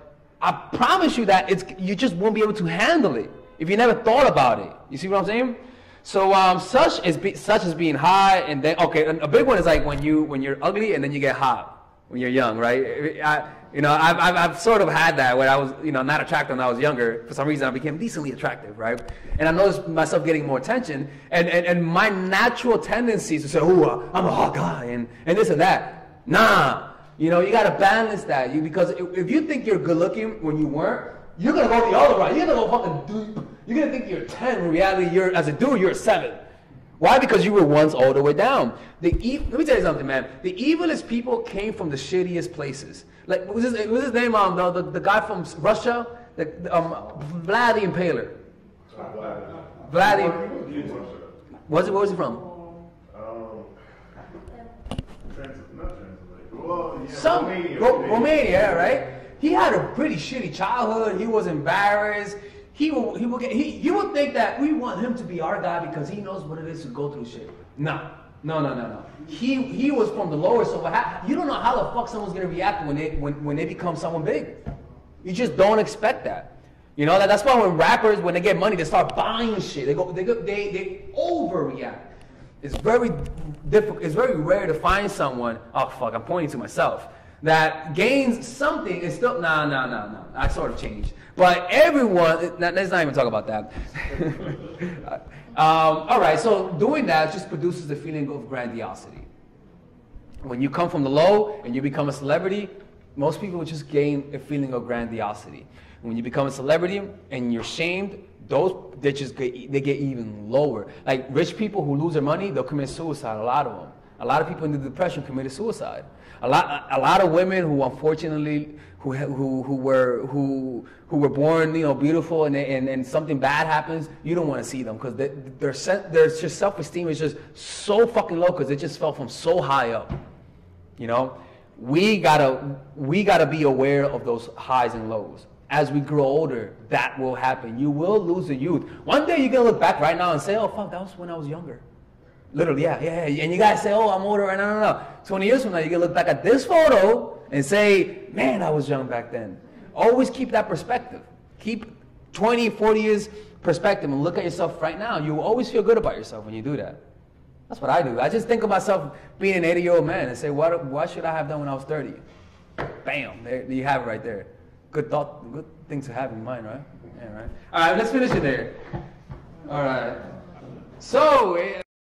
I promise you that you just won't be able to handle it if you never thought about it. You see what I'm saying? So such as being high, and then a big one is like when you're ugly and then you get hot when you're young, right? I've sort of had that when I was not attractive when I was younger. For some reason, I became decently attractive, right? And I noticed myself getting more attention, and my natural tendency is to say, "Oh, I'm a hot guy," and this and that. Nah. You gotta balance that. Because if you think you're good looking when you weren't, you're gonna go the other route. You're gonna go fucking deep. You're gonna think you're 10 when in reality as a dude you're a 7. Why? Because you were once all the way down. Let me tell you something, man. The evilest people came from the shittiest places. Like what was his name? The guy from Russia, Vlad the Impaler. Vlad the. Where was he from? Romania, right? He had a pretty shitty childhood. He was embarrassed. He would think that we want him to be our guy because he knows what it is to go through shit. No. He was from the lower, so you don't know how the fuck someone's gonna react when they become someone big. You just don't expect that. That's why when rappers, when they get money, they start buying shit. They overreact. It's very difficult. It's very rare to find someone. Oh fuck! I'm pointing to myself. That gains something is still no. I sort of changed, but everyone. Let's not even talk about that. All right. So doing that just produces a feeling of grandiosity. When you come from the low and you become a celebrity, most people will just gain a feeling of grandiosity. When you become a celebrity and you're shamed, they get even lower. Like rich people who lose their money, they'll commit suicide. A lot of them. A lot of people in the depression committed suicide. A lot of women who unfortunately who were born beautiful and something bad happens, you don't want to see them because their just self-esteem is just so fucking low because they just fell from so high up. We gotta be aware of those highs and lows. As we grow older, that will happen. You will lose the youth. One day you're going to look back right now and say, oh, fuck, that was when I was younger. Literally, yeah. And you guys say, oh, I'm older right now. No. 20 years from now, you're going to look back at this photo and say, man, I was young back then. Always keep that perspective. Keep 20, 40 years perspective and look at yourself right now. You will always feel good about yourself when you do that. That's what I do. I just think of myself being an 80-year-old man and say, what should I have done when I was 30? Bam, there you have it right there. Good thought, good thing to have in mind, right? Yeah, right. All right, let's finish it there. All right. So.